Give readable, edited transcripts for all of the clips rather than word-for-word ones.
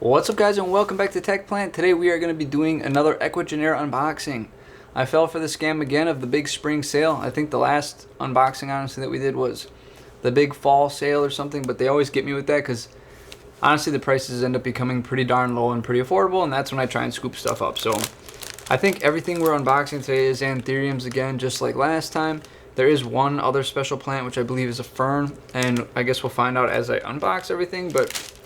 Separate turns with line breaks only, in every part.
What's up guys, and welcome back to Tech Plant. Today we are going to be doing another ecuagenera unboxing. I fell for the scam again of the big spring sale. I think the last unboxing honestly that we did was the big fall sale or something, but they always get me with that because honestly the prices end up becoming pretty darn low and pretty affordable, and that's when I try and scoop stuff up. So I think everything we're unboxing today is Anthuriums again, just like last time. There is one other special plant which I believe is a fern, and I guess we'll find out as I unbox everything. But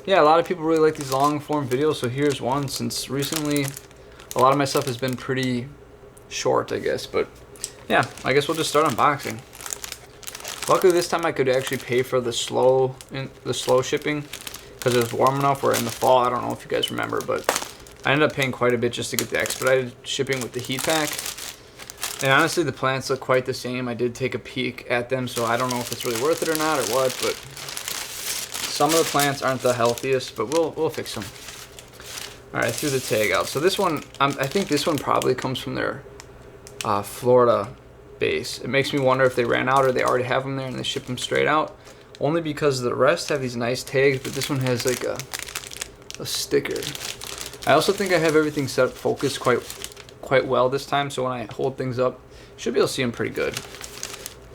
yeah, a lot of people really like these long form videos, so here's one, since recently a lot of my stuff has been pretty short, I guess. But yeah, I guess we'll just start unboxing. Luckily this time I could actually pay for the slow shipping because it was warm enough, where in the fall, I don't know if you guys remember, but I ended up paying quite a bit just to get the expedited shipping with the heat pack. And honestly the plants look quite the same. I did take a peek at them, so I don't know if it's really worth it or not or what, but some of the plants aren't the healthiest, but we'll fix them. All right, I threw the tag out. So this one, I think this one probably comes from their Florida base. It makes me wonder if they ran out or they already have them there and they ship them straight out. Only because the rest have these nice tags, but this one has like a sticker. I also think I have everything set up focused quite well this time, so when I hold things up, should be able to see them pretty good.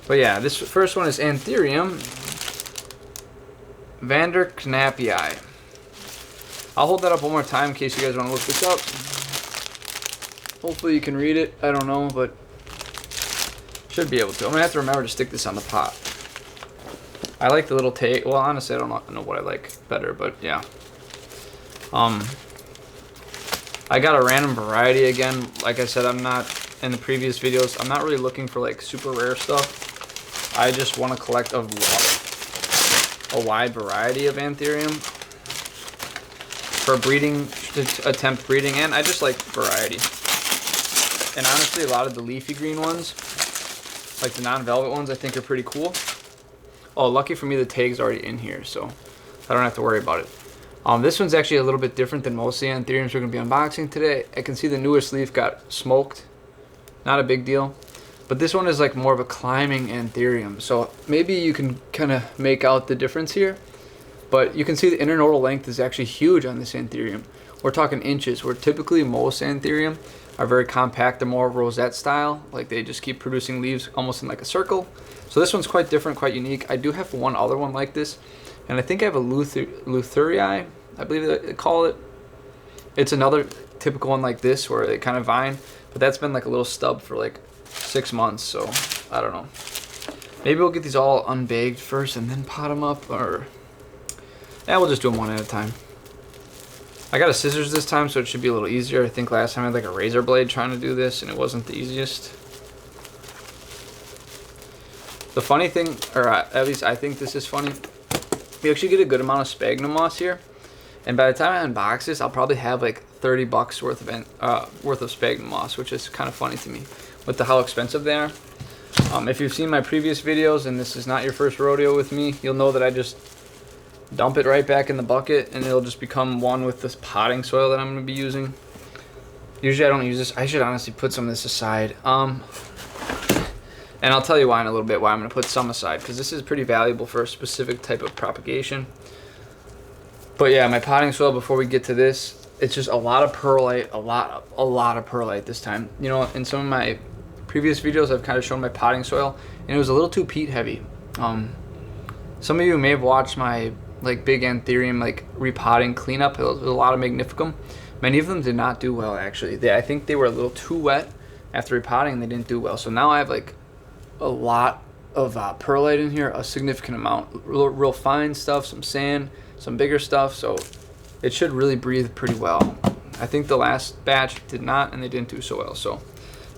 But yeah, this first one is Anthurium Vanderknappii. I'll hold that up one more time in case you guys want to look this up. Hopefully you can read it. I don't know, but should be able to. I'm gonna have to remember to stick this on the pot. I like the little tag. Well, honestly, I don't know what I like better, but yeah. I got a random variety again. Like I said, I'm not in the previous videos. I'm not really looking for like super rare stuff. I just want to collect a wide variety of Anthurium for breeding, to attempt breeding, and I just like variety. And honestly, a lot of the leafy green ones, like the non-velvet ones, I think are pretty cool. Oh, lucky for me, the tag's already in here, so I don't have to worry about it. This one's actually a little bit different than most of the Anthuriums we're going to be unboxing today. I can see the newest leaf got smoked. Not a big deal. But this one is like more of a climbing Anthurium. So maybe you can kind of make out the difference here. But you can see the internodal length is actually huge on this Anthurium. We're talking inches, where typically most Anthurium are very compact. They're more rosette style. Like they just keep producing leaves almost in like a circle. So this one's quite different, quite unique. I do have one other one like this. And I think I have a Lutherii, I believe they call it. It's another typical one like this where they kind of vine. But that's been like a little stub for like 6 months, so I don't know. Maybe we'll get these all unbagged first and then pot them up, or yeah, we'll just do them one at a time. I got a scissors this time, so it should be a little easier. I think last time I had like a razor blade trying to do this, and it wasn't the easiest. The funny thing, or at least I think this is funny, you actually get a good amount of sphagnum moss here, and by the time I unbox this, I'll probably have like $30 worth of sphagnum moss, which is kind of funny to me with how expensive they are. If you've seen my previous videos and this is not your first rodeo with me, you'll know that I just dump it right back in the bucket and it'll just become one with this potting soil that I'm going to be using. Usually I don't use this. I should honestly put some of this aside. And I'll tell you why in a little bit, why I'm going to put some aside, because this is pretty valuable for a specific type of propagation. But yeah, my potting soil, before we get to this, it's just a lot of perlite, a lot of perlite this time. You know, in some of my previous videos, I've kind of shown my potting soil, and it was a little too peat heavy. Some of you may have watched my like big Anthurium like repotting cleanup. It was a lot of magnificum. Many of them did not do well, actually. I think they were a little too wet after repotting, and they didn't do well. So now I have like a lot of perlite in here, a significant amount, real fine stuff, some sand, some bigger stuff, so it should really breathe pretty well. I think the last batch did not, and they didn't do so well. So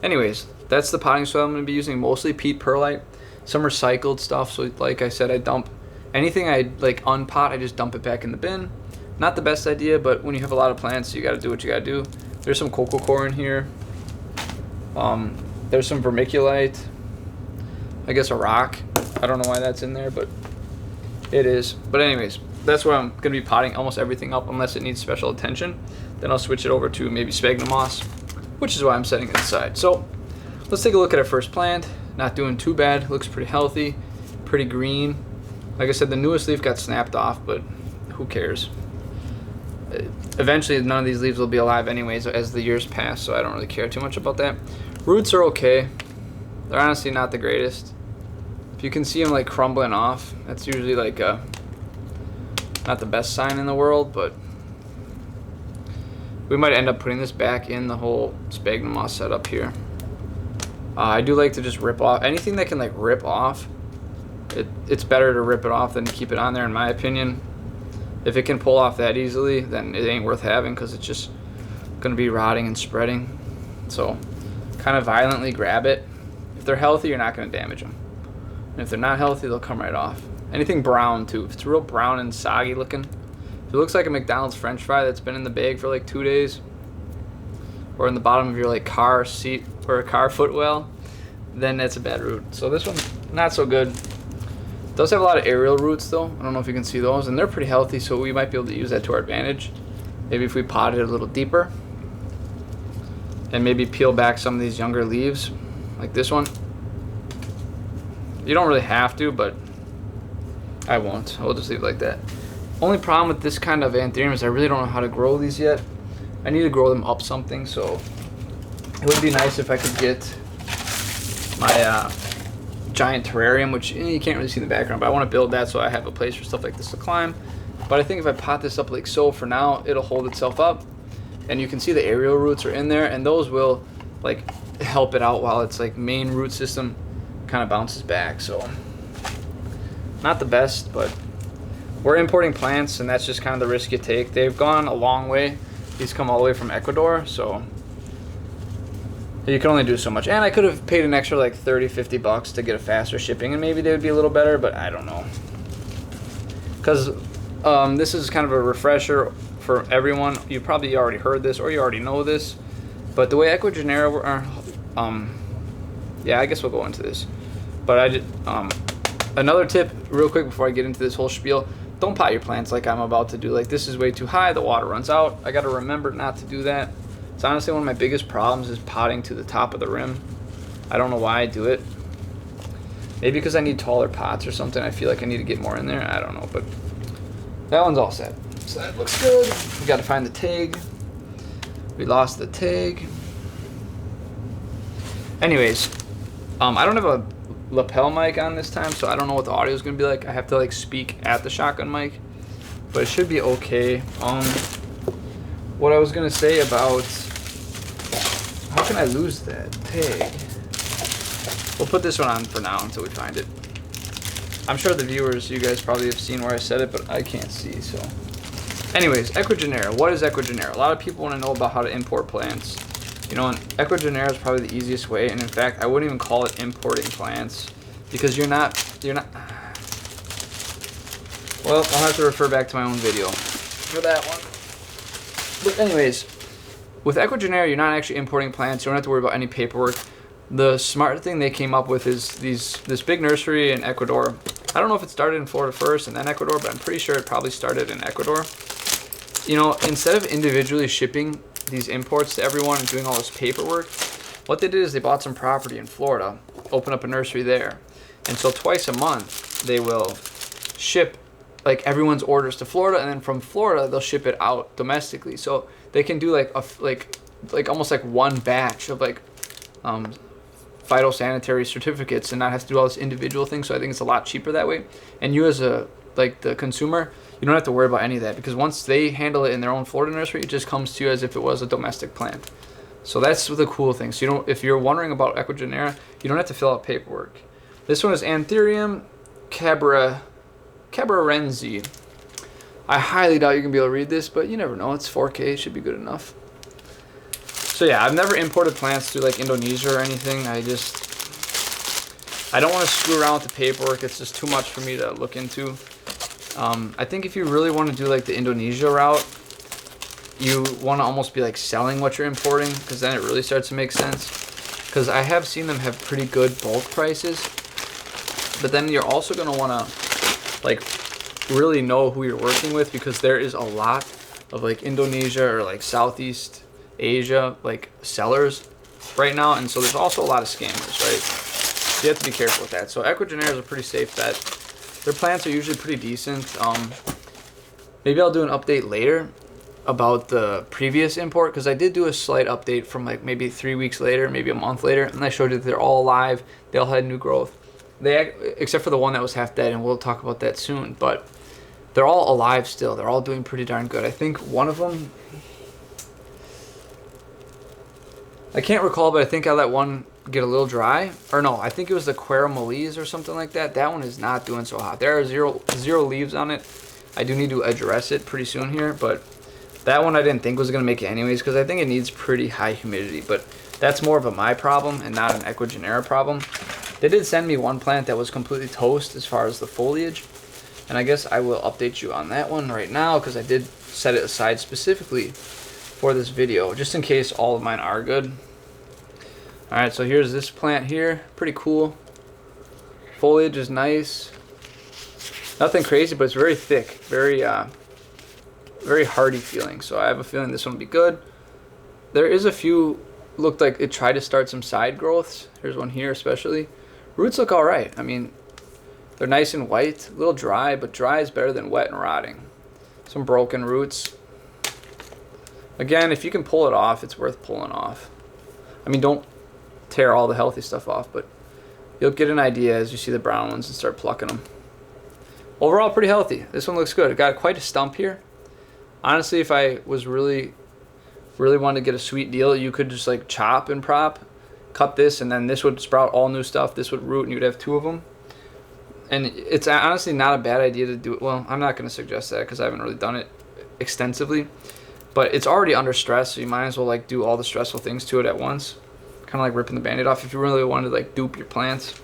anyways, that's the potting soil I'm going to be using, mostly peat perlite, some recycled stuff. So like I said, I dump anything I like unpot, I just dump it back in the bin. Not the best idea, but when you have a lot of plants, you got to do what you got to do. There's some cocoa coir in here. There's some vermiculite, I guess a rock. I don't know why that's in there, but it is. But anyways, that's where I'm going to be potting almost everything up, unless it needs special attention. Then I'll switch it over to maybe sphagnum moss, which is why I'm setting it aside. So let's take a look at our first plant. Not doing too bad. Looks pretty healthy, pretty green. Like I said, the newest leaf got snapped off, but who cares? eventually none of these leaves will be alive anyways as the years pass, so I don't really care too much about that. Roots are okay. They're honestly not the greatest. If you can see them like crumbling off, that's usually like not the best sign in the world, but we might end up putting this back in the whole sphagnum moss setup here. I do like to just rip off anything that can like rip off. It's better to rip it off than to keep it on there, in my opinion. If it can pull off that easily, then it ain't worth having, because it's just going to be rotting and spreading. So kind of violently grab it. If they're healthy, you're not going to damage them. And if they're not healthy, they'll come right off. Anything brown too. If it's real brown and soggy looking, if it looks like a McDonald's French fry that's been in the bag for like 2 days, or in the bottom of your like car seat or a car footwell, then that's a bad root. So this one, not so good. It does have a lot of aerial roots though. I don't know if you can see those, and they're pretty healthy, so we might be able to use that to our advantage. Maybe if we potted it a little deeper, and maybe peel back some of these younger leaves, like this one. You don't really have to, but I won't. I'll just leave it like that. Only problem with this kind of Anthurium is I really don't know how to grow these yet. I need to grow them up something, so it would be nice if I could get my giant terrarium, which you can't really see in the background, but I want to build that so I have a place for stuff like this to climb. But I think if I pot this up like so for now, it'll hold itself up, and you can see the aerial roots are in there, and those will like help it out while its like main root system kind of bounces back. So not the best, but we're importing plants, and that's just kind of the risk you take. They've gone a long way. These come all the way from Ecuador, so you can only do so much. And I could have paid an extra like 30-50 bucks to get a faster shipping, and maybe they would be a little better, but I don't know. Because this is kind of a refresher for everyone. You probably already heard this, or you already know this, but the way ecuagenera yeah, I guess we'll go into this. But I did another tip real quick before I get into this whole spiel. Don't pot your plants like I'm about to do. Like, this is way too high, the water runs out. I got to remember not to do that. It's honestly one of my biggest problems is potting to the top of the rim. I don't know why I do it. Maybe because I need taller pots or something. I feel like I need to get more in there. I don't know, but that one's all set. So that looks good. We got to find the tag. We lost the tag. Anyways, I don't have a lapel mic on this time, so I don't know what the audio is going to be like. I have to like speak at the shotgun mic, but it should be okay. What I was going to say about, how can I lose that tag? We'll put this one on for now until we find it. I'm sure the viewers, you guys probably have seen where I said it, but I can't see. So anyways, ecuagenera. What is ecuagenera? A lot of people want to know about how to import plants. You know, and ecuagenera is probably the easiest way, and in fact, I wouldn't even call it importing plants, because you're not, well, I'll have to refer back to my own video for that one. But anyways, with ecuagenera, you're not actually importing plants. You don't have to worry about any paperwork. The smart thing they came up with is this big nursery in Ecuador. I don't know if it started in Florida first and then Ecuador, but I'm pretty sure it probably started in Ecuador. You know, instead of individually shipping these imports to everyone and doing all this paperwork, what they did is they bought some property in Florida, opened up a nursery there, and so twice a month they will ship like everyone's orders to Florida, and then from Florida they'll ship it out domestically. So they can do like almost like one batch of like phytosanitary certificates and not have to do all this individual thing. So I think it's a lot cheaper that way. And you as a the consumer, you don't have to worry about any of that, because once they handle it in their own Florida nursery, it just comes to you as if it was a domestic plant. So that's the cool thing. So you don't, if you're wondering about ecuagenera, you don't have to fill out paperwork. This one is Anthurium cabrarensi. I highly doubt you're gonna be able to read this, but you never know. It's 4K, it should be good enough. So yeah, I've never imported plants through like Indonesia or anything. I don't want to screw around with the paperwork. It's just too much for me to look into. I think if you really want to do like the Indonesia route, you want to almost be like selling what you're importing, because then it really starts to make sense. Because I have seen them have pretty good bulk prices, but then you're also going to want to like really know who you're working with, because there is a lot of like Indonesia or like Southeast Asia like sellers right now, and so there's also a lot of scammers, right? So you have to be careful with that. So ecuagenera is a pretty safe bet. Their plants are usually pretty decent. Maybe I'll do an update later about the previous import, because I did do a slight update from like maybe 3 weeks later, maybe a month later, and I showed you that they're all alive. They all had new growth. Except for the one that was half dead, and we'll talk about that soon. But they're all alive still. They're all doing pretty darn good. I think one of them, I can't recall, but I think I let one get a little dry. Or no, I think it was the Quaramolese or something like that. That one is not doing so hot. There are zero leaves on it. I do need to address it pretty soon here, but that one I didn't think was going to make it anyways, because I think it needs pretty high humidity. But that's more of a my problem and not an ecuagenera problem. They did send me one plant that was completely toast as far as the foliage, and I guess I will update you on that one right now, because I did set it aside specifically for this video, just in case all of mine are good. Alright, so here's this plant here. Pretty cool. Foliage is nice. Nothing crazy, but it's very thick. Very hardy feeling. So I have a feeling this one will be good. There is a few, looked like it tried to start some side growths. Here's one here especially. Roots look alright. I mean, they're nice and white. A little dry, but dry is better than wet and rotting. Some broken roots. Again, if you can pull it off, it's worth pulling off. I mean, don't tear all the healthy stuff off, but you'll get an idea as you see the brown ones and start plucking them. Overall, pretty healthy. This one looks good. It got quite a stump here. Honestly, if I was really wanted to get a sweet deal, you could just like chop and prop, cut this, and then this would sprout all new stuff. This would root, and you'd have two of them. And it's honestly not a bad idea to do it. Well, I'm not going to suggest that because I haven't really done it extensively. But it's already under stress, so you might as well like do all the stressful things to it at once. Kind of like ripping the band-aid off if you really wanted to like dupe your plants.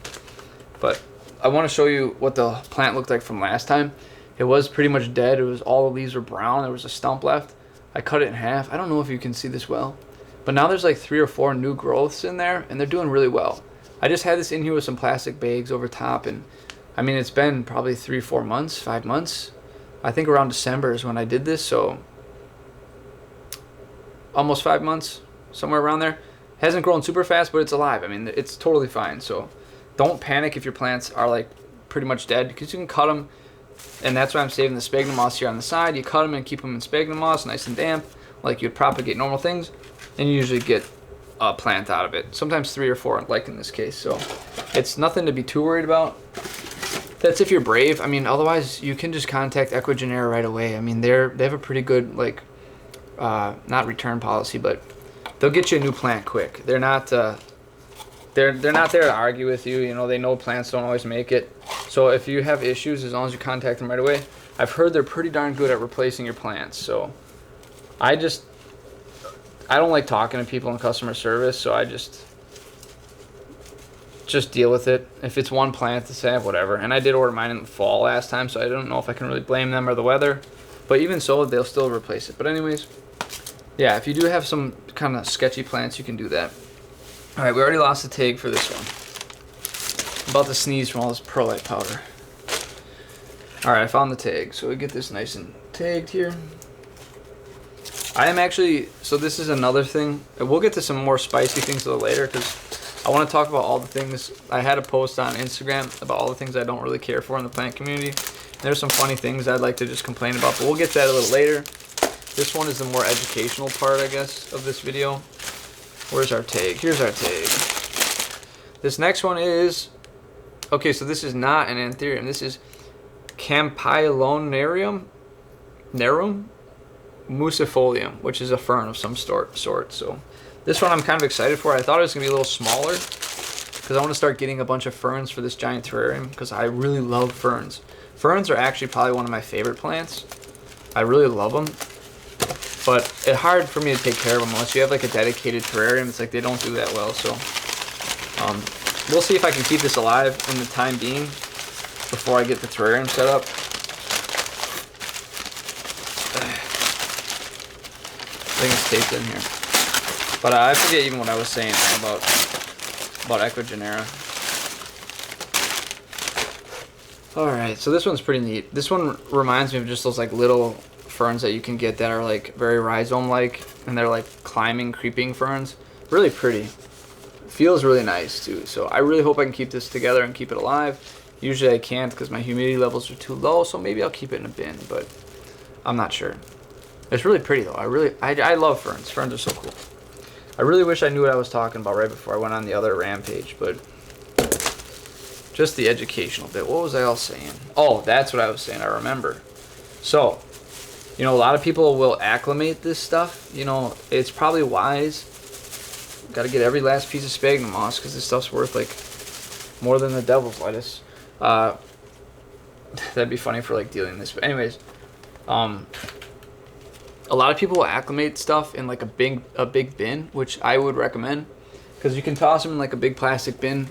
But I want to show you what the plant looked like from last time. It was pretty much dead. It was all the leaves were brown. There was a stump left. I cut it in half. I don't know if you can see this well, but now there's like 3 or 4 new growths in there, and they're doing really well. I just had this in here with some plastic bags over top, and I mean it's been probably 3, 4 months, 5 months. I think around December is when I did this, so almost 5 months, somewhere around there. Hasn't grown super fast, but it's alive. I mean, it's totally fine. So don't panic if your plants are like pretty much dead, because you can cut them, and that's why I'm saving the sphagnum moss here on the side. You cut them and keep them in sphagnum moss, nice and damp, like you'd propagate normal things, and you usually get a plant out of it. Sometimes 3 or 4, like in this case. So it's nothing to be too worried about. That's if you're brave. I mean, otherwise you can just contact Ecuagenera right away. I mean, they have a pretty good like not return policy, but they'll get you a new plant quick. They're not they're not there to argue with you. You know, they know plants don't always make it. So if you have issues, as long as you contact them right away, I've heard they're pretty darn good at replacing your plants. So I don't like talking to people in customer service, so I just deal with it. If it's one plant to say whatever. And I did order mine in the fall last time, so I don't know if I can really blame them or the weather. But even so, they'll still replace it. But anyways, yeah, if you do have some kind of sketchy plants, you can do that. All right, we already lost the tag for this one. I'm about to sneeze from all this perlite powder. All right, I found the tag. So we get this nice and tagged here. I am actually, so this is another thing. We'll get to some more spicy things a little later, because I want to talk about all the things. I had a post on Instagram about all the things I don't really care for in the plant community. There's some funny things I'd like to just complain about, but we'll get to that a little later. This one is the more educational part, I guess, of this video. Where's our tag? Here's our tag. This next one is, okay, so this is not an Anthurium. This is Campylonarium musifolium, which is a fern of some sort. So this one I'm kind of excited for. I thought it was going to be a little smaller, because I want to start getting a bunch of ferns for this giant terrarium, because I really love ferns. Ferns are actually probably one of my favorite plants. I really love them. But it's hard for me to take care of them unless you have like a dedicated terrarium. It's like they don't do that well. So we'll see if I can keep this alive in the time being before I get the terrarium set up. I think it's taped in here. But I forget even what I was saying about Ecuagenera. Alright, so this one's pretty neat. This one reminds me of just those like little ferns that you can get that are like very rhizome-like, and they're like climbing, creeping ferns. Really pretty. Feels really nice too. So I really hope I can keep this together and keep it alive. Usually I can't because my humidity levels are too low, so maybe I'll keep it in a bin, but I'm not sure. It's really pretty though. I love ferns. Ferns are so cool. I really wish I knew what I was talking about right before I went on the other rampage, but just the educational bit. What was I all saying? Oh, that's what I was saying. I remember. So, you know, a lot of people will acclimate this stuff. You know, it's probably wise. Got to get every last piece of sphagnum moss because this stuff's worth like more than the devil's lettuce. That'd be funny for like dealing this. But anyways, a lot of people will acclimate stuff in like a big bin, which I would recommend because you can toss them in like a big plastic bin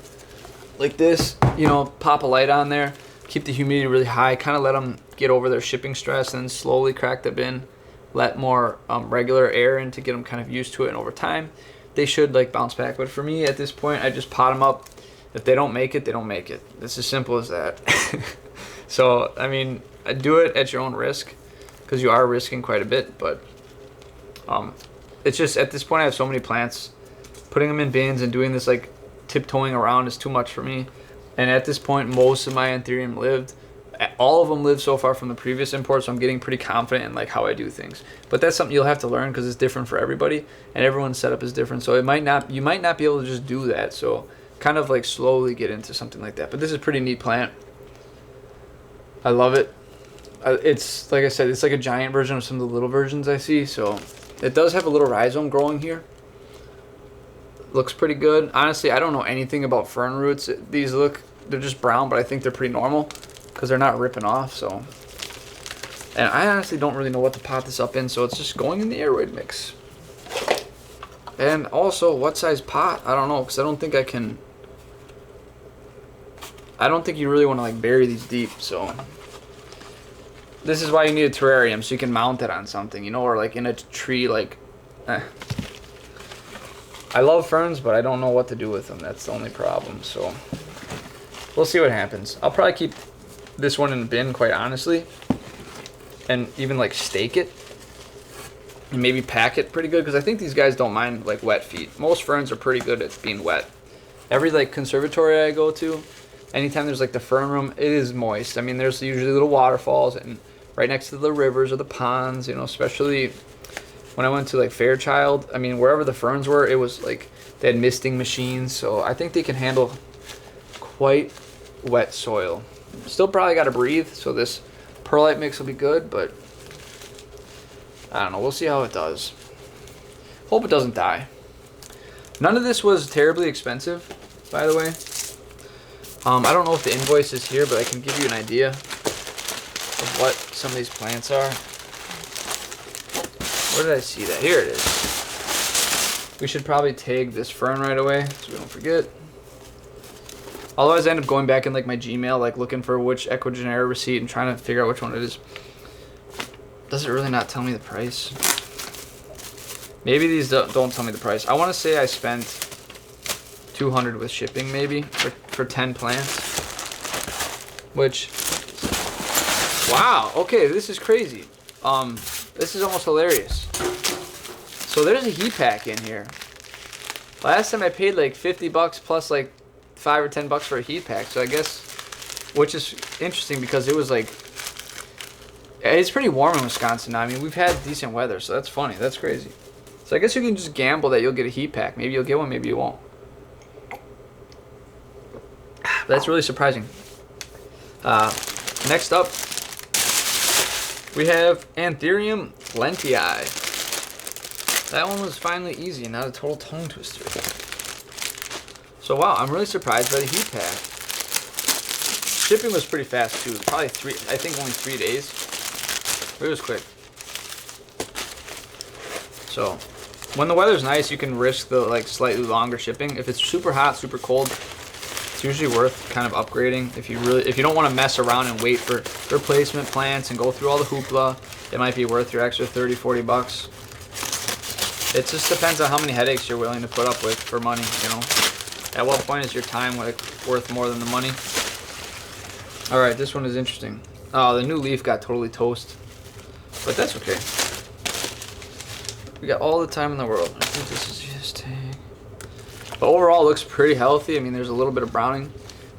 like this. You know, pop a light on there, keep the humidity really high, kind of let them get over their shipping stress, and then slowly crack the bin, let more regular air in to get them kind of used to it, and over time they should like bounce back. But for me at this point, I just pot them up. If they don't make it, they don't make it. It's as simple as that. So I mean, do it at your own risk because you are risking quite a bit, but it's just at this point I have so many plants, putting them in bins and doing this like tiptoeing around is too much for me. And at this point, most of my Anthurium lived. All of them lived so far from the previous import, so I'm getting pretty confident in like how I do things. But that's something you'll have to learn because it's different for everybody, and everyone's setup is different. So you might not be able to just do that. So kind of like slowly get into something like that. But this is a pretty neat plant. I love it. It's like I said, it's like a giant version of some of the little versions I see. So it does have a little rhizome growing here. Looks pretty good. Honestly, I don't know anything about fern roots. They're just brown, but I think they're pretty normal because they're not ripping off. So, and I honestly don't really know what to pot this up in, so it's just going in the aeroid mix. And also, what size pot? I don't know, because I don't think you really want to like bury these deep. So this is why you need a terrarium, so you can mount it on something, you know, or like in a tree. Like, I love ferns, but I don't know what to do with them. That's the only problem. So we'll see what happens. I'll probably keep this one in the bin, quite honestly, and even like stake it and maybe pack it pretty good, because I think these guys don't mind like wet feet. Most ferns are pretty good at being wet. Every like conservatory I go to, anytime there's like the fern room, it is moist. I mean, there's usually little waterfalls and right next to the rivers or the ponds, you know, especially when I went to like Fairchild. I mean, wherever the ferns were, it was like they had misting machines, so I think they can handle quite wet soil. Still probably got to breathe, so this perlite mix will be good, but I don't know. We'll see how it does. Hope it doesn't die. None of this was terribly expensive, by the way. I don't know if the invoice is here, but I can give you an idea of what some of these plants are. Where did I see that? Here it is. We should probably tag this fern right away so we don't forget. Otherwise, I end up going back in like my Gmail, like looking for which ecuagenera receipt and trying to figure out which one it is. Does it really not tell me the price? Maybe these don't tell me the price. I want to say I spent $200 with shipping, maybe for 10 plants. Which, wow. Okay, this is crazy. This is almost hilarious. So there's a heat pack in here. Last time I paid like $50 plus like $5 or $10 for a heat pack. So I guess, which is interesting because it was like, it's pretty warm in Wisconsin now. I mean, we've had decent weather, so that's funny. That's crazy. So I guess you can just gamble that you'll get a heat pack. Maybe you'll get one, maybe you won't. That's really surprising. Next up, we have Anthurium lentii. That one was finally easy, not a total tongue twister. So wow, I'm really surprised by the heat pack. Shipping was pretty fast too. Probably only 3 days. But it was quick. So when the weather's nice, you can risk the like slightly longer shipping. If it's super hot, super cold, it's usually worth kind of upgrading. If you don't want to mess around and wait for replacement plants and go through all the hoopla, it might be worth your extra $30-40. It just depends on how many headaches you're willing to put up with for money, you know. At what point is your time like worth more than the money? All right, this one is interesting. Oh, the new leaf got totally toast, but that's okay. We got all the time in the world. I think this is just tag. But overall, it looks pretty healthy. I mean, there's a little bit of browning.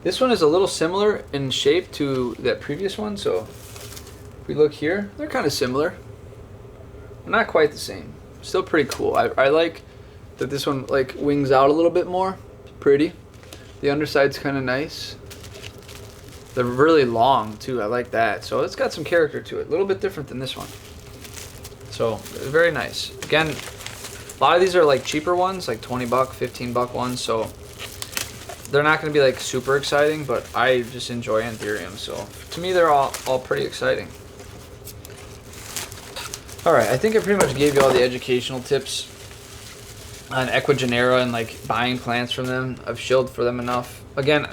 This one is a little similar in shape to that previous one. So if we look here, they're kind of similar. Not quite the same. Still pretty cool. I like that this one like wings out a little bit more. Pretty. The underside's kind of nice. They're really long too. I like that. So it's got some character to it. A little bit different than this one. So very nice. Again, a lot of these are like cheaper ones, like 20 buck, 15 buck ones. So they're not going to be like super exciting, but I just enjoy Anthurium. So to me, they're all pretty exciting. All right, I think I pretty much gave you all the educational tips on ecuagenera and like buying plants from them. I've shilled for them enough. Again,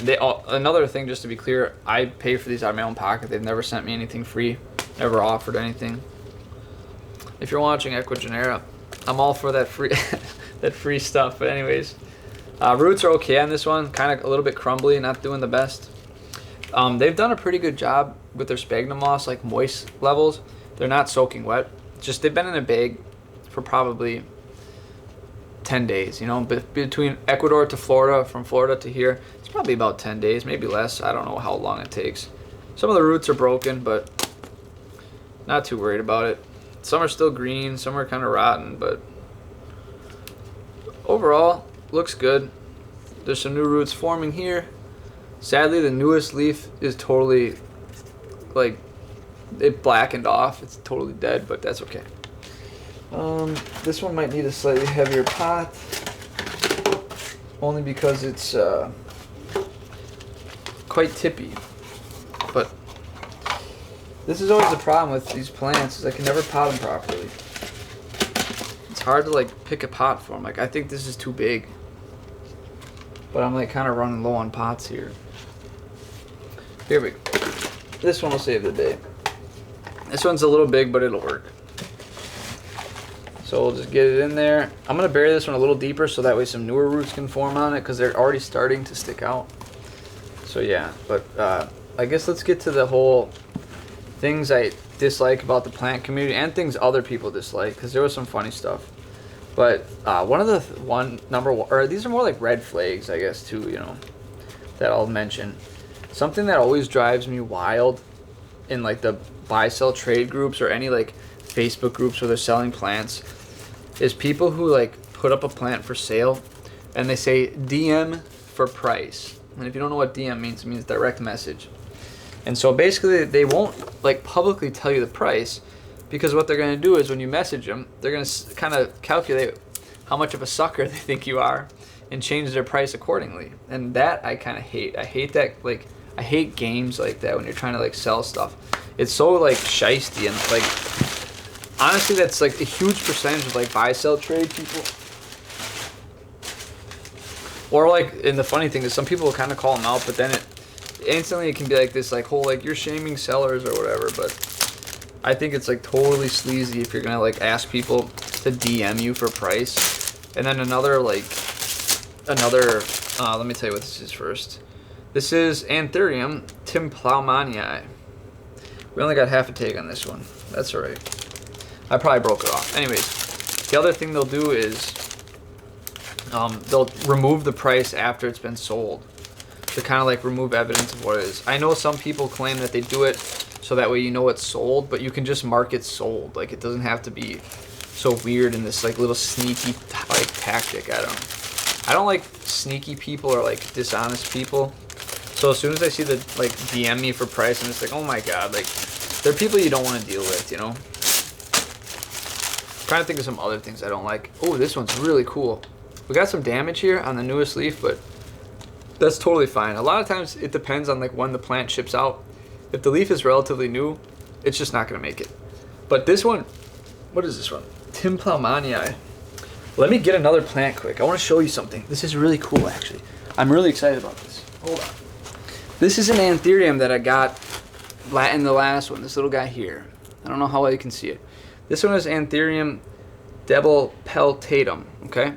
another thing, just to be clear, I pay for these out of my own pocket. They've never sent me anything free, never offered anything. If you're watching ecuagenera, I'm all for that free that free stuff. But anyways, roots are okay on this one. Kind of a little bit crumbly, not doing the best. They've done a pretty good job with their sphagnum moss, like moist levels. They're not soaking wet. Just they've been in a bag for probably 10 days, you know, between Ecuador to Florida, from Florida to here, it's probably about 10 days, maybe less. I don't know how long it takes. Some of the roots are broken, but not too worried about it. Some are still green, some are kind of rotten, but overall, looks good. There's some new roots forming here. Sadly, the newest leaf is totally, like, it blackened off. It's totally dead, but that's okay. This one might need a slightly heavier pot, only because it's quite tippy. But this is always the problem with these plants, is I can never pot them properly. It's hard to like pick a pot for them. Like, I think this is too big, but I'm like kind of running low on pots here. Here we go. This one will save the day. This one's a little big, but it'll work. So we'll just get it in there. I'm going to bury this one a little deeper so that way some newer roots can form on it, because they're already starting to stick out. So yeah, but I guess let's get to the whole things I dislike about the plant community and things other people dislike, because there was some funny stuff. But one of the number one, or these are more like red flags, I guess, too, you know, that I'll mention. Something that always drives me wild in like the buy sell trade groups or any like Facebook groups where they're selling plants is people who like put up a plant for sale and they say DM for price. And if you don't know what DM means, it means direct message. And so basically they won't like publicly tell you the price, because what they're going to do is when you message them, they're going to kind of calculate how much of a sucker they think you are and change their price accordingly. And that I kind of hate. I hate that, like, I hate games like that when you're trying to like sell stuff. It's so like shisty, and like honestly that's like a huge percentage of like buy sell trade people. Or like, and the funny thing is some people will kind of call them out, but then it can be like this like whole like you're shaming sellers or whatever. But I think it's like totally sleazy if you're gonna like ask people to DM you for price. And then another let me tell you what this is first. This is Anthurium timplaumanii. We only got half a take on this one. That's alright. I probably broke it off. Anyways, the other thing they'll do is they'll remove the price after it's been sold to kind of like remove evidence of what it is. I know some people claim that they do it so that way you know it's sold, but you can just mark it sold. Like, it doesn't have to be so weird in this like little sneaky like tactic. I don't like sneaky people or like dishonest people. So as soon as I see the like DM me for price, I'm just like, oh my god, like they're people you don't want to deal with, you know. I'm trying to think of some other things I don't like. Oh, this one's really cool. We got some damage here on the newest leaf, but that's totally fine. A lot of times it depends on like when the plant ships out. If the leaf is relatively new, it's just not going to make it. But this one, what is this one? Timplaumanii. Let me get another plant quick. I want to show you something. This is really cool, actually. I'm really excited about this. Hold on. This is an Anthurium that I got in the last one. This little guy here. I don't know how well you can see it. This one is Anthurium debelpeltatum, okay?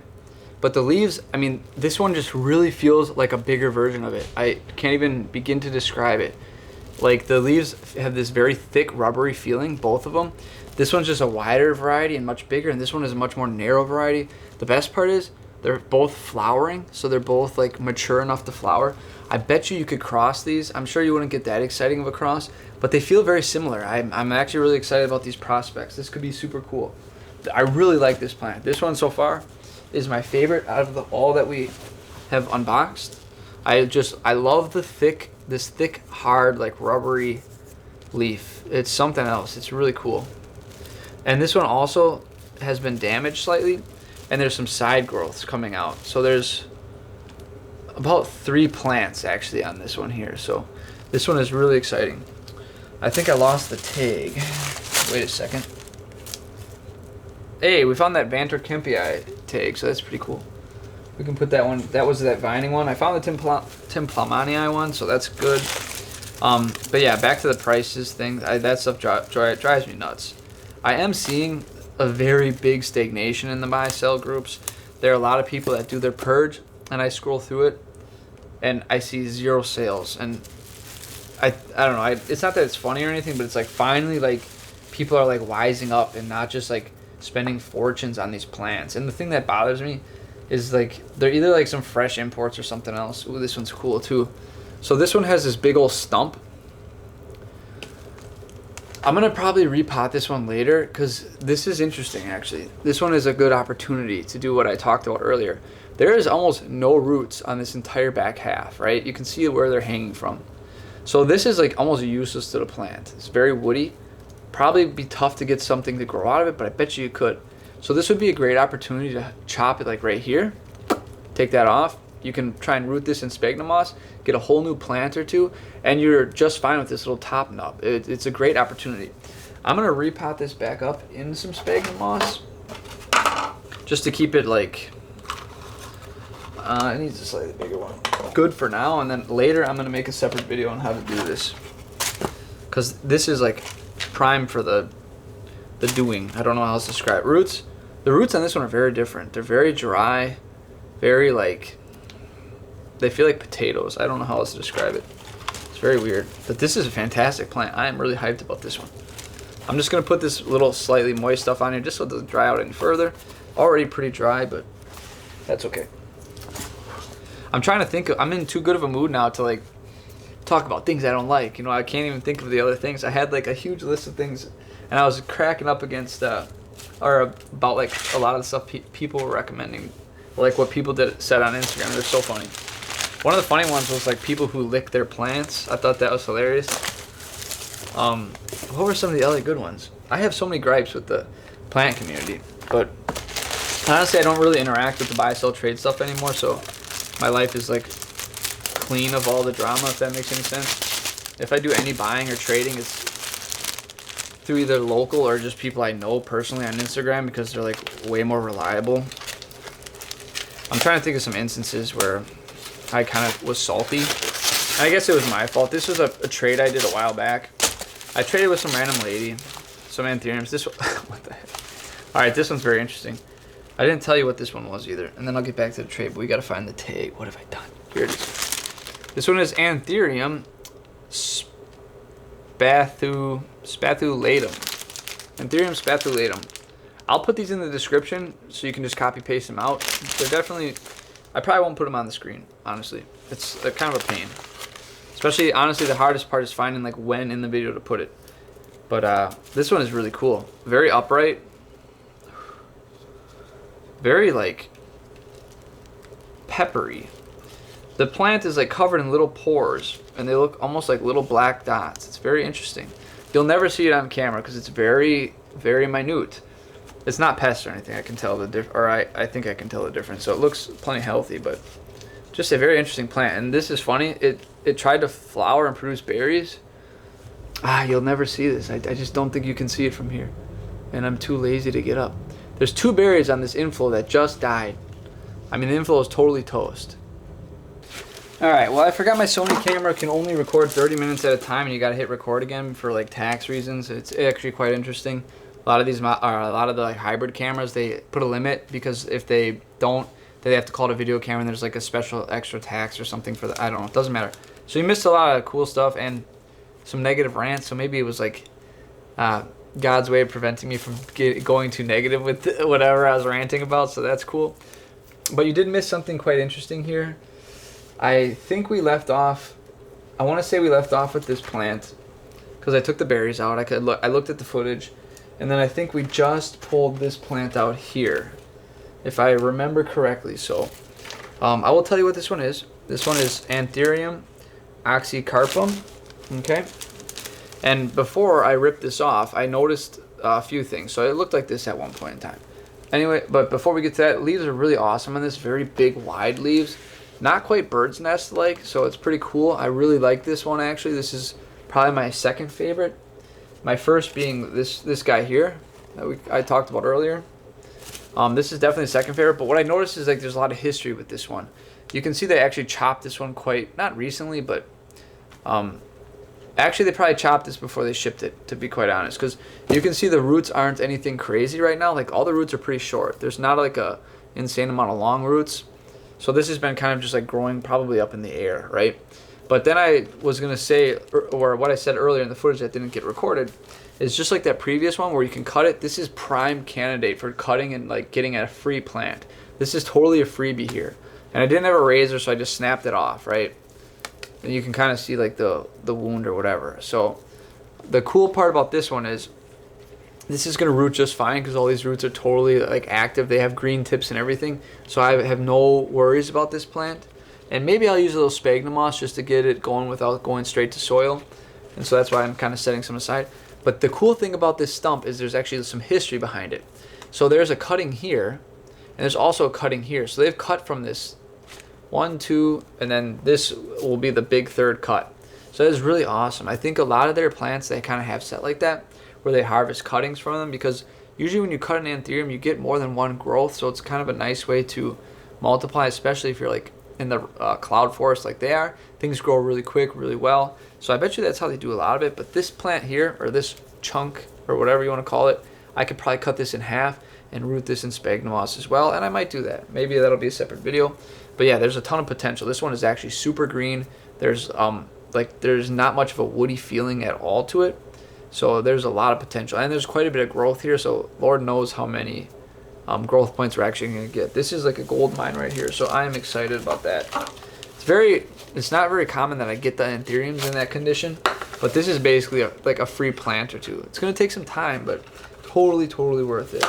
But the leaves, I mean, this one just really feels like a bigger version of it. I can't even begin to describe it. Like, the leaves have this very thick, rubbery feeling, both of them. This one's just a wider variety and much bigger, and this one is a much more narrow variety. The best part is they're both flowering, so they're both like mature enough to flower. I bet you could cross these. I'm sure you wouldn't get that exciting of a cross, but they feel very similar. I'm actually really excited about these prospects. This could be super cool. I really like this plant. This one so far is my favorite out of all that we have unboxed. I love this thick, hard, like rubbery leaf. It's something else. It's really cool. And this one also has been damaged slightly, and there's some side growths coming out. So there's about 3 plants actually on this one here. So this one is really exciting. I think I lost the tag. Wait a second. Hey, we found that Banter Kempii tag, so that's pretty cool. We can put that one. That was that vining one. I found the Tim Plamanii one, so that's good. But yeah, back to the prices thing. That stuff drives me nuts. I am seeing a very big stagnation in the buy-sell groups. There are a lot of people that do their purge, and I scroll through it, and I see 0 sales. And I don't know. It's not that it's funny or anything, but it's like finally like people are like wising up and not just like spending fortunes on these plants. And the thing that bothers me is like they're either like some fresh imports or something else. Ooh, this one's cool too. So this one has this big old stump. I'm gonna probably repot this one later because this is interesting actually. This one is a good opportunity to do what I talked about earlier. There is almost no roots on this entire back half, right? You can see where they're hanging from. So this is like almost useless to the plant. It's very woody. Probably be tough to get something to grow out of it, but I bet you could. So this would be a great opportunity to chop it like right here. Take that off. You can try and root this in sphagnum moss, get a whole new plant or two, and you're just fine with this little top nub. It's a great opportunity. I'm gonna repot this back up in some sphagnum moss just to keep it like, it needs a slightly bigger one. Good for now, and then later I'm gonna make a separate video on how to do this. Cause this is like prime for the doing. I don't know how else to describe it. Roots. The roots on this one are very different. They're very dry, very like, they feel like potatoes. I don't know how else to describe it. It's very weird. But this is a fantastic plant. I am really hyped about this one. I'm just going to put this little slightly moist stuff on here just so it doesn't dry out any further. Already pretty dry, but that's okay. I'm trying to think. I'm in too good of a mood now to like talk about things I don't like. You know, I can't even think of the other things. I had like a huge list of things, and I was cracking up against or about like a lot of the stuff people were recommending, like what people said on Instagram. They're so funny. One of the funny ones was like people who lick their plants. I thought that was hilarious. What were some of the other good ones? I have so many gripes with the plant community, but honestly, I don't really interact with the buy, sell, trade stuff anymore. So my life is like clean of all the drama, if that makes any sense. If I do any buying or trading, it's through either local or just people I know personally on Instagram because they're like way more reliable. I'm trying to think of some instances where I kind of was salty. I guess it was my fault. This was a trade I did a while back. I traded with some random lady, some Anthuriums. This one, what the heck? All right, this one's very interesting. I didn't tell you what this one was either, and then I'll get back to the trade, but we got to find the tag. What have I done? Here it is. This one is Anthurium spathulatum. Anthurium spathulatum. I'll put these in the description so you can just copy paste them out. They're definitely, I probably won't put them on the screen, honestly. It's kind of a pain. Especially, honestly, the hardest part is finding like when in the video to put it. But this one is really cool. Very upright. Very like peppery. The plant is like covered in little pores and they look almost like little black dots. It's very interesting. You'll never see it on camera because it's very, very minute. It's not pests or anything. I can tell the I think I can tell the difference. So it looks plenty healthy, but just a very interesting plant. And this is funny. It tried to flower and produce berries. You'll never see this. I just don't think you can see it from here. And I'm too lazy to get up. There's 2 berries on this inflow that just died. I mean, the inflow is totally toast. Alright, well, I forgot my Sony camera can only record 30 minutes at a time, and you gotta hit record again for like tax reasons. It's actually quite interesting. A lot of these, a lot of the like hybrid cameras, they put a limit because if they don't, they have to call it a video camera, and there's like a special extra tax or something for the, I don't know, it doesn't matter. So you missed a lot of cool stuff and some negative rants, so maybe it was like God's way of preventing me from going too negative with whatever I was ranting about, so that's cool. But you did miss something quite interesting here. I think we left off, I want to say we left off with this plant because I took the berries out. I looked at the footage And then I think we just pulled this plant out here, if I remember correctly. So I will tell you what this one is. This one is Anthurium oxycarpum. Okay. And before I ripped this off, I noticed a few things. So it looked like this at one point in time. Anyway, but before we get to that, leaves are really awesome on this. Very big, wide leaves. Not quite bird's nest like, so it's pretty cool. I really like this one actually. This is probably my second favorite. My first being this guy here that I talked about earlier. This is definitely the second favorite, but what I noticed is like there's a lot of history with this one. You can see they actually chopped this one quite, not recently, but actually they probably chopped this before they shipped it, to be quite honest, because you can see the roots aren't anything crazy right now. Like all the roots are pretty short. There's not like a insane amount of long roots. So this has been kind of just like growing probably up in the air, right? But then I was going to say, or what I said earlier in the footage that didn't get recorded, is just like that previous one where you can cut it. This is prime candidate for cutting and like getting at a free plant. This is totally a freebie here. And I didn't have a razor, so I just snapped it off, right? And you can kind of see like the wound or whatever. So the cool part about this one is this is going to root just fine because all these roots are totally like active. They have green tips and everything. So I have no worries about this plant. And maybe I'll use a little sphagnum moss just to get it going without going straight to soil. And so that's why I'm kind of setting some aside. But the cool thing about this stump is there's actually some history behind it. So there's a cutting here, and there's also a cutting here. So they've cut from this 1, 2, and then this will be the big third cut. So that is really awesome. I think a lot of their plants, they kind of have set like that, where they harvest cuttings from them, because usually when you cut an Anthurium, you get more than one growth. So it's kind of a nice way to multiply, especially if you're like in the cloud forest like they are. Things grow really quick, really well. So I bet you that's how they do a lot of it. But this plant here, or this chunk, or whatever you want to call it, I could probably cut this in half and root this in sphagnum moss as well. And I might do that. Maybe that'll be a separate video. But yeah, there's a ton of potential. This one is actually super green. There's there's not much of a woody feeling at all to it. So there's a lot of potential. And there's quite a bit of growth here. So Lord knows how many growth points we're actually going to get. This is like a gold mine right here, so I am excited about that. It's not very common that I get the Anthuriums in that condition, but this is basically like a free plant or two. It's going to take some time, but totally worth it.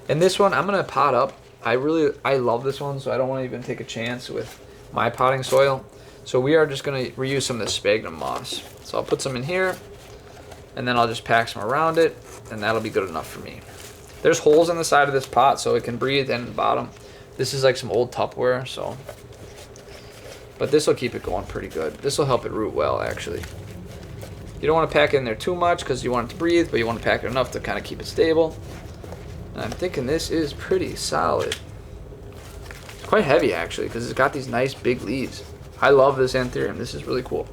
And this one I'm going to pot up. I love this one, so I don't want to even take a chance with my potting soil. So we are just going to reuse some of the sphagnum moss. So I'll put some in here, and then I'll just pack some around it, and that'll be good enough for me. There's holes in the side of this pot so it can breathe, and the bottom. This is like some old Tupperware, so. But this will keep it going pretty good. This will help it root well, actually. You don't want to pack it in there too much because you want it to breathe, but you want to pack it enough to kind of keep it stable. And I'm thinking this is pretty solid. It's quite heavy, actually, because it's got these nice big leaves. I love this Anthurium. This is really cool.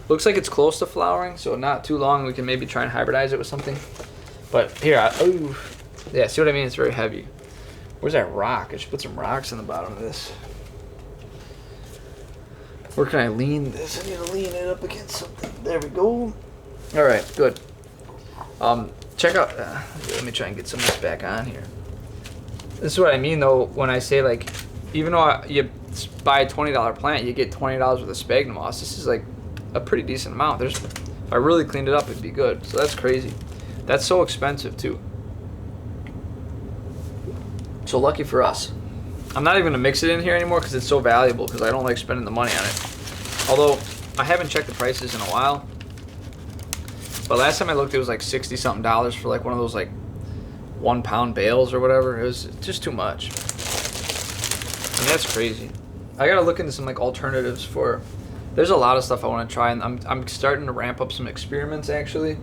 Looks like it's close to flowering, so not too long. We can maybe try and hybridize it with something. But here, yeah, see what I mean? It's very heavy. Where's that rock? I should put some rocks in the bottom of this. Where can I lean this? I need to lean it up against something. There we go. All right, good. Check out. Let me try and get some of this back on here. This is what I mean, though, when I say like, even though you buy a $20 plant, you get $20 worth of sphagnum moss. This is like a pretty decent amount. If I really cleaned it up, it'd be good. So that's crazy. That's so expensive too. So lucky for us. I'm not even going to mix it in here anymore because it's so valuable, because I don't like spending the money on it. Although, I haven't checked the prices in a while. But last time I looked, it was like $60-something for like one of those like 1 pound bales or whatever. It was just too much. And that's crazy. I got to look into some like alternatives for... There's a lot of stuff I want to try, and I'm starting to ramp up some experiments actually.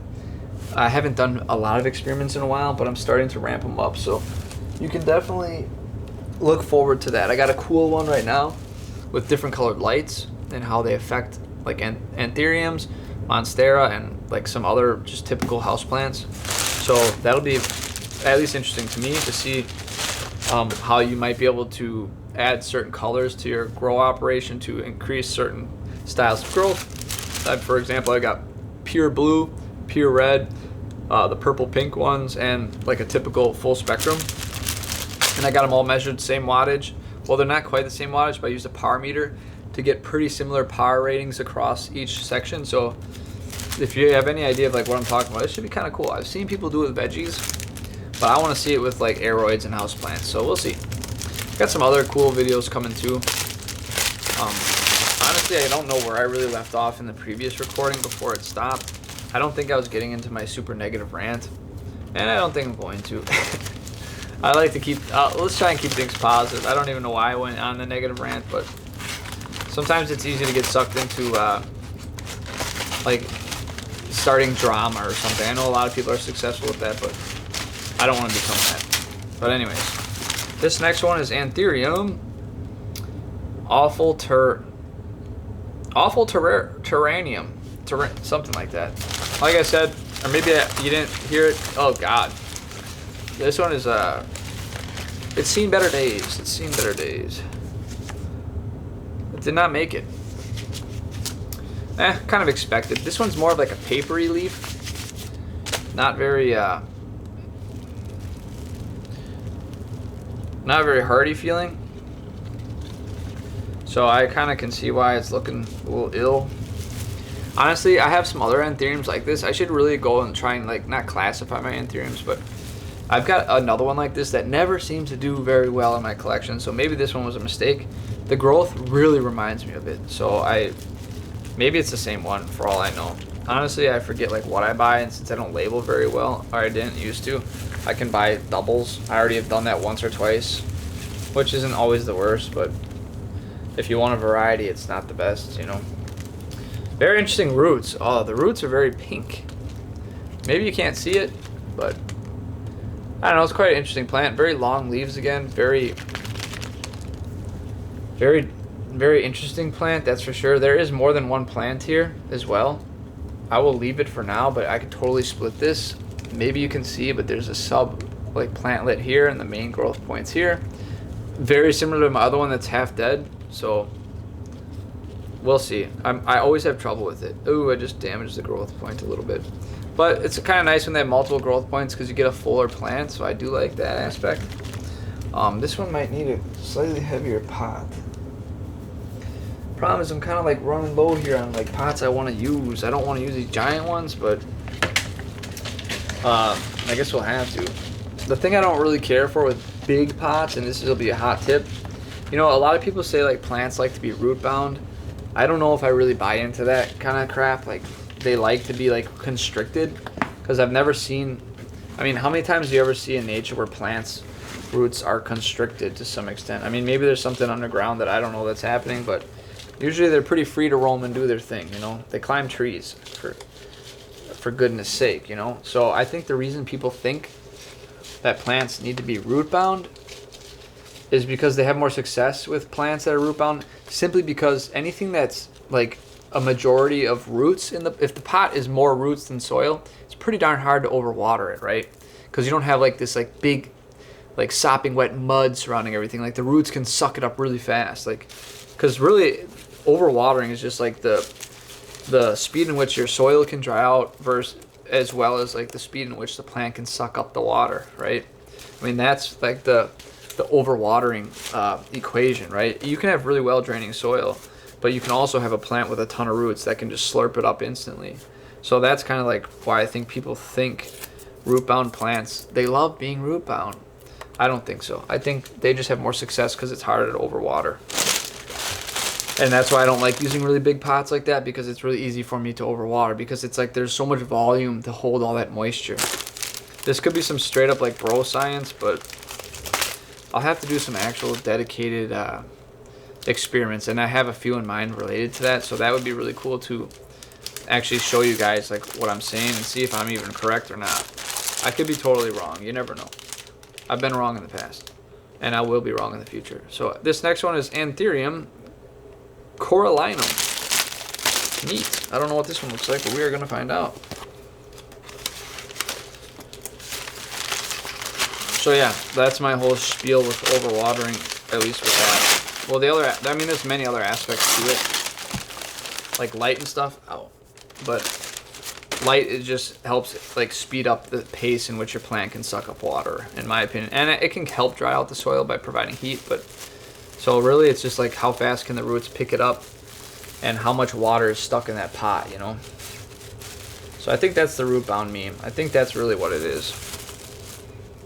I haven't done a lot of experiments in a while, but I'm starting to ramp them up. So you can definitely look forward to that. I got a cool one right now with different colored lights and how they affect like Anthuriums, Monstera, and like some other just typical houseplants. So that'll be at least interesting to me to see how you might be able to add certain colors to your grow operation to increase certain styles of growth. For example, I got pure blue, pure red, the purple pink ones, and like a typical full spectrum. And I got them all measured same wattage. Well, they're not quite the same wattage, but I used a power meter to get pretty similar power ratings across each section. So if you have any idea of like what I'm talking about, it should be kind of cool. I've seen people do it with veggies, But I want to see it with like aeroids and houseplants, so we'll see. Got some other cool videos coming too. Honestly, I don't know where I really left off in the previous recording before it stopped. I don't think I was getting into my super negative rant, and I don't think I'm going to. I like to keep, let's try and keep things positive. I don't even know why I went on the negative rant, but sometimes it's easy to get sucked into like starting drama or something. I know a lot of people are successful with that, but I don't want to become that. But anyways, this next one is Anthurium. Terranium. Something like that. Like I said, or maybe you didn't hear it. Oh God. This one is it's seen better days. It's seen better days. It did not make it. Kind of expected. This one's more of like a papery leaf. Not very hardy feeling. So I kind of can see why it's looking a little ill. Honestly, I have some other Anthuriums like this. I should really go and try and like not classify my Anthuriums, but I've got another one like this that never seems to do very well in my collection. So maybe this one was a mistake. The growth really reminds me of it. So maybe it's the same one for all I know. Honestly, I forget like what I buy, and since I don't label very well, or I didn't used to, I can buy doubles. I already have done that once or twice, which isn't always the worst, but if you want a variety, it's not the best, you know. Very interesting roots. Oh, the roots are very pink. Maybe you can't see it, but I don't know. It's quite an interesting plant. Very long leaves again. Very interesting plant, that's for sure. There is more than one plant here as well. I will leave it for now, but I could totally split this. Maybe you can see, but there's a sub like plantlet here and the main growth points here. Very similar to my other one that's half dead. So we'll see. I always have trouble with it. Ooh, I just damaged the growth point a little bit. But it's kind of nice when they have multiple growth points because you get a fuller plant. So I do like that aspect. This one might need a slightly heavier pot. Problem is I'm kind of like running low here on like pots I want to use. I don't want to use these giant ones, but I guess we'll have to. The thing I don't really care for with big pots, and this will be a hot tip, you know, a lot of people say like plants like to be root bound. I don't know if I really buy into that kind of crap. Like they like to be like constricted, because I've never seen, I mean, how many times do you ever see in nature where plants roots are constricted to some extent? I mean, maybe there's something underground that I don't know that's happening, but usually they're pretty free to roam and do their thing, you know. They climb trees for goodness sake, you know. So I think the reason people think that plants need to be root bound is because they have more success with plants that are root bound, simply because anything that's like a majority of roots if the pot is more roots than soil, it's pretty darn hard to overwater it, right? Because you don't have like this like big like sopping wet mud surrounding everything. Like the roots can suck it up really fast, like, because really overwatering is just like the speed in which your soil can dry out versus as well as like the speed in which the plant can suck up the water, right? I mean, that's like the overwatering equation, right? You can have really well draining soil, but you can also have a plant with a ton of roots that can just slurp it up instantly. So that's kind of like why I think people think root bound plants, they love being root bound. I don't think so. I think they just have more success because it's harder to overwater. And that's why I don't like using really big pots like that, because it's really easy for me to overwater, because it's like there's so much volume to hold all that moisture. This could be some straight up like bro science, but I'll have to do some actual dedicated experiments, and I have a few in mind related to that, so that would be really cool to actually show you guys like what I'm saying and see if I'm even correct or not. I could be totally wrong. You never know. I've been wrong in the past, and I will be wrong in the future. So this next one is Anthurium Corallinum. Neat. I don't know what this one looks like, but we are going to find out. So yeah, that's my whole spiel with overwatering, at least with that. Well, the other, I mean, there's many other aspects to it, like light and stuff. Oh, but light, it just helps like speed up the pace in which your plant can suck up water, in my opinion. And it can help dry out the soil by providing heat, but so really it's just like how fast can the roots pick it up and how much water is stuck in that pot, you know? So I think that's the root bound meme. I think that's really what it is.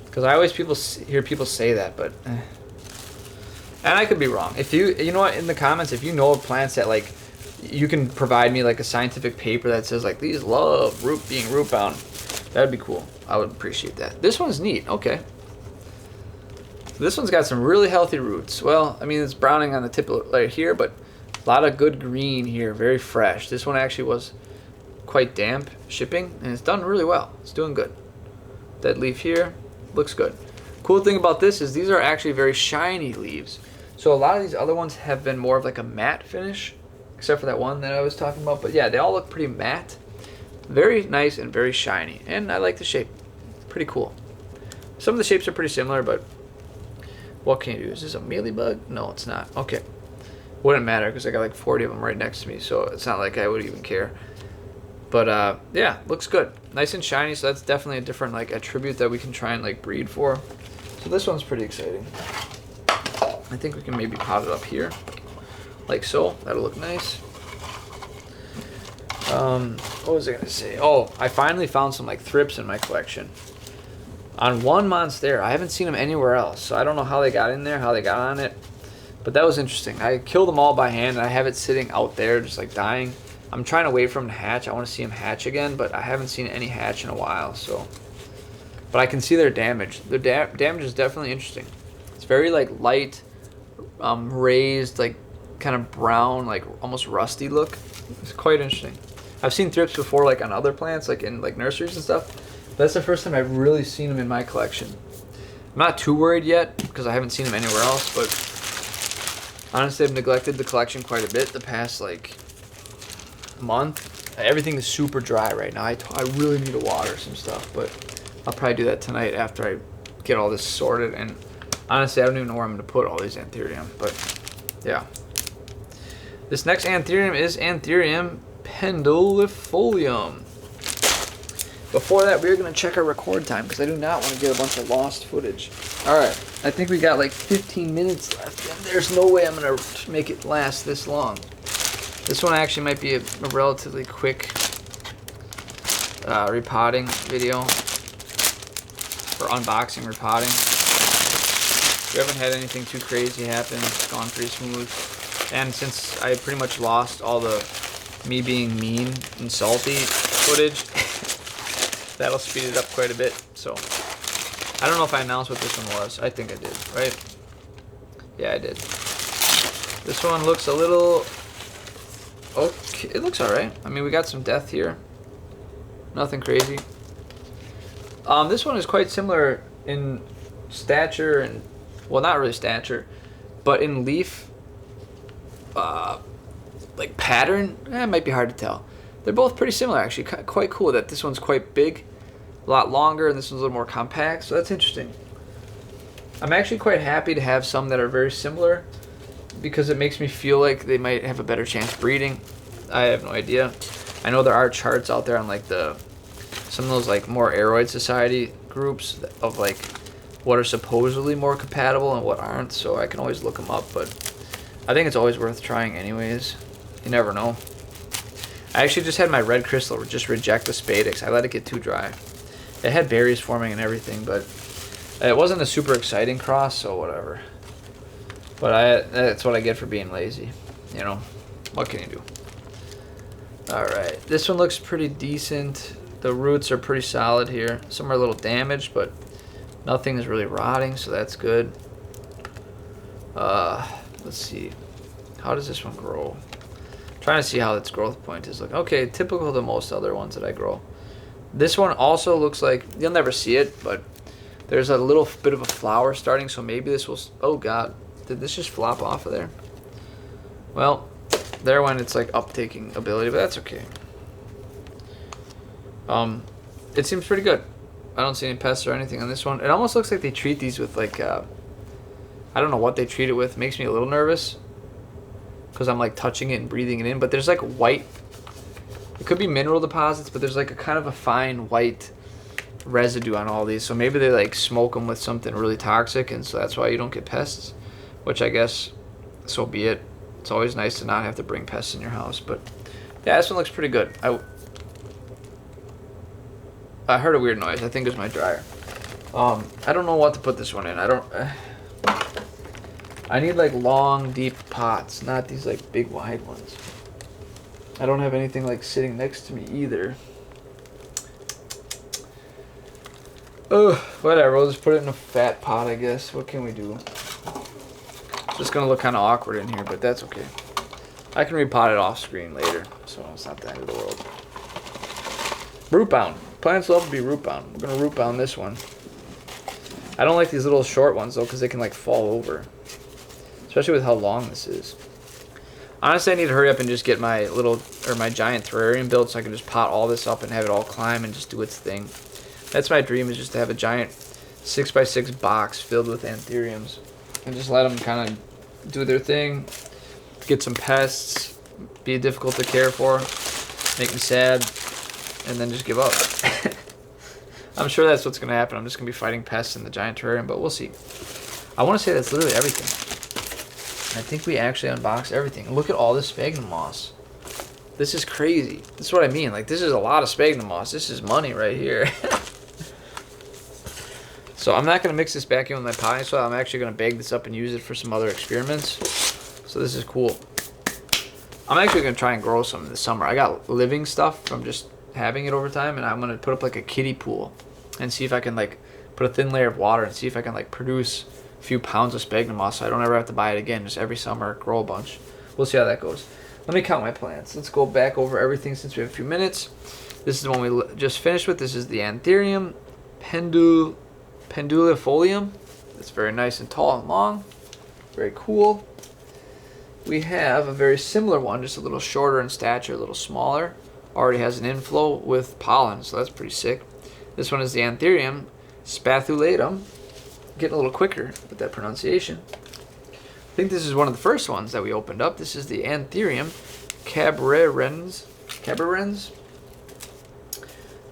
Because I always hear people say that, but and I could be wrong. If you know what, in the comments, if you know of plants that like you can provide me like a scientific paper that says like these love being root bound, that'd be cool. I would appreciate that. This one's neat. Okay. This one's got some really healthy roots. Well, I mean, it's browning on the tip right here, but a lot of good green here, very fresh. This one actually was quite damp shipping, and it's done really well. It's doing good. Dead leaf here, looks good. Cool thing about this is these are actually very shiny leaves. So a lot of these other ones have been more of like a matte finish, except for that one that I was talking about. But yeah, they all look pretty matte. Very nice and very shiny, and I like the shape. Pretty cool. Some of the shapes are pretty similar, but what can you do? Is this a mealybug? No, it's not. Okay. Wouldn't matter because I got like 40 of them right next to me, so it's not like I would even care. But yeah, looks good. Nice and shiny, so that's definitely a different like attribute that we can try and like breed for. So this one's pretty exciting. I think we can maybe pot it up here, like so. That'll look nice. What was I gonna say? Oh, I finally found some like thrips in my collection. On one monstera, I haven't seen them anywhere else, so I don't know how they got in there, how they got on it. But that was interesting. I killed them all by hand, and I have it sitting out there just like dying. I'm trying to wait for them to hatch. I want to see them hatch again, but I haven't seen any hatch in a while. So, but I can see their damage. Their damage is definitely interesting. It's very like light, raised, like kind of brown, like almost rusty look. It's quite interesting. I've seen thrips before, like on other plants, like in like nurseries and stuff. But that's the first time I've really seen them in my collection. I'm not too worried yet because I haven't seen them anywhere else, but honestly, I've neglected the collection quite a bit the past like month. Everything is super dry right now. I really need to water some stuff, but I'll probably do that tonight after I get all this sorted. And honestly, I don't even know where I'm going to put all these Anthurium, but yeah. This next Anthurium is Anthurium pendulifolium. Before that, we're going to check our record time because I do not want to get a bunch of lost footage. Alright, I think we got like 15 minutes left, and there's no way I'm going to make it last this long. This one actually might be a relatively quick repotting video, or unboxing repotting. We haven't had anything too crazy happen. It's gone pretty smooth. And since I pretty much lost all the me being mean and salty footage, that'll speed it up quite a bit. So I don't know if I announced what this one was. I think I did, right? Yeah, I did. This one looks a little okay. It looks alright. I mean, we got some death here. Nothing crazy. This one is quite similar in stature and, well, not really stature, but in leaf like pattern. It might be hard to tell. They're both pretty similar, actually. Quite cool that this one's quite big, a lot longer, and this one's a little more compact, so that's interesting. I'm actually quite happy to have some that are very similar because it makes me feel like they might have a better chance breeding. I have no idea. I know there are charts out there on like some of those like more Aeroid Society groups of like what are supposedly more compatible and what aren't, so I can always look them up, but I think it's always worth trying anyways. You never know. I actually just had my red crystal just reject the spadix. I let it get too dry. It had berries forming and everything, but it wasn't a super exciting cross, so whatever. But that's what I get for being lazy. You know, what can you do? Alright, this one looks pretty decent. The roots are pretty solid here. Some are a little damaged, but nothing is really rotting, so that's good. Let's see. How does this one grow? Trying to see how its growth point is looking. Okay, typical to most other ones that I grow. This one also looks like, you'll never see it, but there's a little bit of a flower starting, so maybe this will, oh god, did this just flop off of there? Well, there went its like uptaking ability, but that's okay. It seems pretty good. I don't see any pests or anything on this one. It almost looks like they treat these with like, I don't know what they treat it with. It makes me a little nervous because I'm like touching it and breathing it in, but there's like white, it could be mineral deposits, but there's like a kind of a fine white residue on all these, so maybe they like smoke them with something really toxic, and so that's why you don't get pests, which I guess so be it. It's always nice to not have to bring pests in your house, but yeah, this one looks pretty good. I heard a weird noise. I think it was my dryer. I don't know what to put this one in. I need like long, deep pots, not these like big, wide ones. I don't have anything like sitting next to me either. Ugh, whatever. We'll just put it in a fat pot, I guess. What can we do? It's just gonna look kind of awkward in here, but that's okay. I can repot it off screen later, so it's not the end of the world. Root bound. Plants love to be root bound. We're gonna root bound this one. I don't like these little short ones though, because they can like fall over, especially with how long this is. Honestly, I need to hurry up and just get my my giant terrarium built so I can just pot all this up and have it all climb and just do its thing. That's my dream, is just to have a giant 6x6 box filled with Anthuriums and just let them kind of do their thing, get some pests, be difficult to care for, make me sad, and then just give up. I'm sure that's what's going to happen. I'm just going to be fighting pests in the giant terrarium, but we'll see. I want to say that's literally everything. I think we actually unboxed everything. Look at all this sphagnum moss. This is crazy. This is what I mean. Like, this is a lot of sphagnum moss. This is money right here. So I'm not going to mix this back in with my potting soil. I'm actually going to bag this up and use it for some other experiments. So this is cool. I'm actually going to try and grow some in the summer. I got living stuff from just having it over time, and I'm going to put up like a kiddie pool and see if I can like put a thin layer of water and see if I can like produce a few pounds of sphagnum moss so I don't ever have to buy it again. Just every summer grow a bunch. We'll see how that goes. Let me count my plants. Let's go back over everything since we have a few minutes. This is the one we just finished with. This is the Anthurium pendulifolium. It's very nice and tall and long. Very cool. We have a very similar one, just a little shorter in stature, a little smaller. Already has an inflow with pollen, so that's pretty sick. This one is the Anthurium spathulatum. Getting a little quicker with that pronunciation. I think this is one of the first ones that we opened up. This is the Anthurium cabrerens.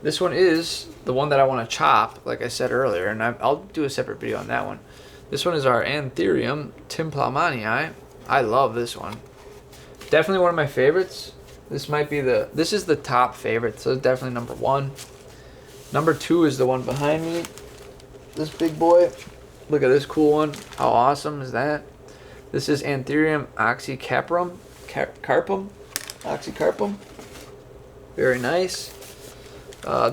This one is the one that I want to chop, like I said earlier, and I'll do a separate video on that one. This one is our Anthurium timplamanii. I love this one. Definitely one of my favorites. This is the top favorite, so it's definitely number one. Number two is the one behind me. This big boy. Look at this cool one. How awesome is that? This is Anthurium oxycarpum. Oxycarpum. Very nice.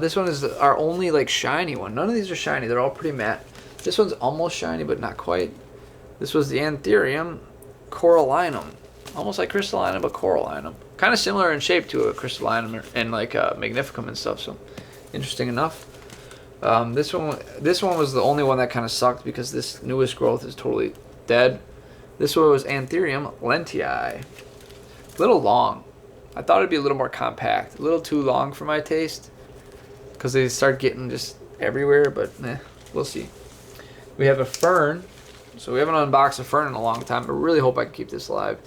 This one is our only like shiny one. None of these are shiny. They're all pretty matte. This one's almost shiny, but not quite. This was the Anthurium corallinum. Almost like crystallinum, but corallinum. Kind of similar in shape to a crystallinum and like magnificum and stuff. So interesting enough. This one was the only one that kind of sucked because this newest growth is totally dead. This one was Anthurium lentii. A little long. I thought it'd be a little more compact. A little too long for my taste, because they start getting just everywhere, but we'll see. We have a fern. So we haven't unboxed a fern in a long time, but really hope I can keep this alive.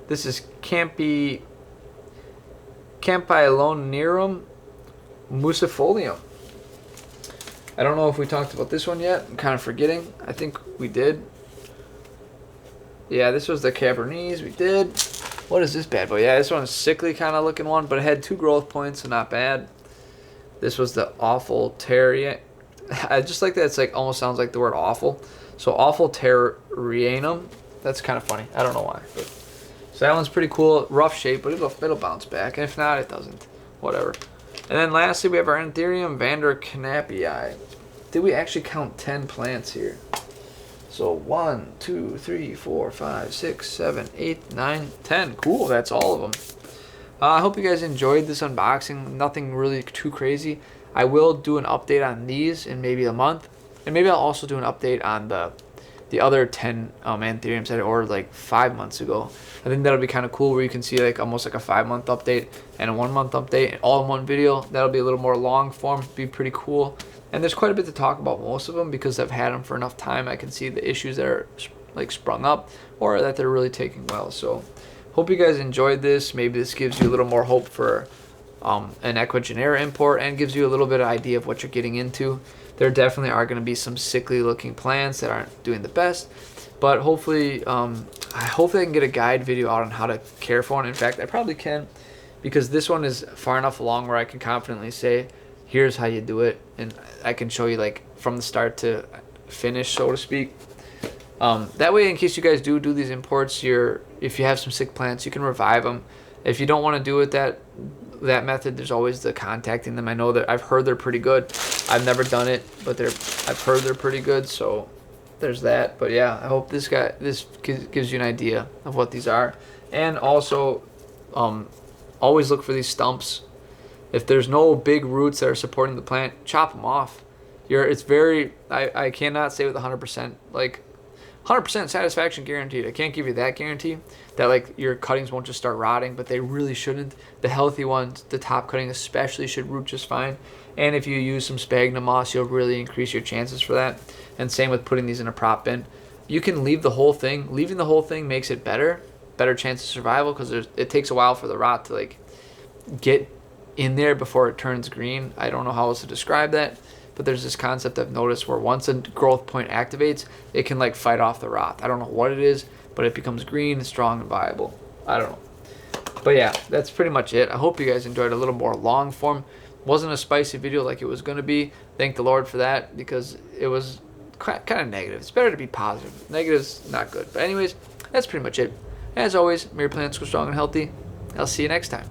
This is Campylonirum musifolium. I don't know if we talked about this one yet. I'm kind of forgetting. I think we did. Yeah, this was the Cabernet. We did. What is this bad boy? Yeah, this one's sickly kind of looking one, but it had 2 growth points, so not bad. This was the awful terrier. I just like that. It's like almost sounds like the word awful. So awful terrianum. That's kind of funny. I don't know why. But. So that one's pretty cool. Rough shape, but it'll bounce back. And if not, it doesn't. Whatever. And then lastly, we have our Anthurium vanderknappii. Did we actually count 10 plants here? So 1, 2, 3, 4, 5, 6, 7, 8, 9, 10. Cool. That's all of them. I hope you guys enjoyed this unboxing. Nothing really too crazy. I will do an update on these in maybe a month. And maybe I'll also do an update on the other 10 Anthuriums that I ordered like 5 months ago. I think that'll be kind of cool, where you can see like almost like a 5-month update and a 1-month update all in one video. That'll be a little more long form. Be pretty cool. And there's quite a bit to talk about most of them, because I've had them for enough time. I can see the issues that are like sprung up, or that they're really taking well. So hope you guys enjoyed this. Maybe this gives you a little more hope for an ecuagenera import, and gives you a little bit of idea of what you're getting into. There definitely are going to be some sickly looking plants that aren't doing the best, but hopefully I can get a guide video out on how to care for one. In fact, I probably can, because this one is far enough along where I can confidently say, here's how you do it, and I can show you like from the start to finish, so to speak. That way, in case you guys do these imports, if you have some sick plants, you can revive them. If you don't want to do it that method, there's always the contacting them. I know that I've heard they're pretty good. I've never done it, but I've heard they're pretty good. So there's that. But yeah, I hope this gives you an idea of what these are, and also always look for these stumps. If there's no big roots that are supporting the plant, chop them off. I cannot say with 100% like 100% satisfaction guaranteed. I can't give you that guarantee that like your cuttings won't just start rotting, but they really shouldn't. The healthy ones, the top cutting especially, should root just fine. And if you use some sphagnum moss, you'll really increase your chances for that. And same with putting these in a prop bin. You can leave the whole thing. Leaving the whole thing makes it better chance of survival, because it takes a while for the rot to like get in there before it turns green. I don't know how else to describe that. But there's this concept I've noticed where once a growth point activates, it can like fight off the rot. I don't know what it is, but it becomes green and strong and viable. I don't know. But yeah, that's pretty much it. I hope you guys enjoyed a little more long form. Wasn't a spicy video like it was going to be. Thank the Lord for that, because it was kind of negative. It's better to be positive. Negative's not good. But anyways, that's pretty much it. As always, may your plants grow strong and healthy. I'll see you next time.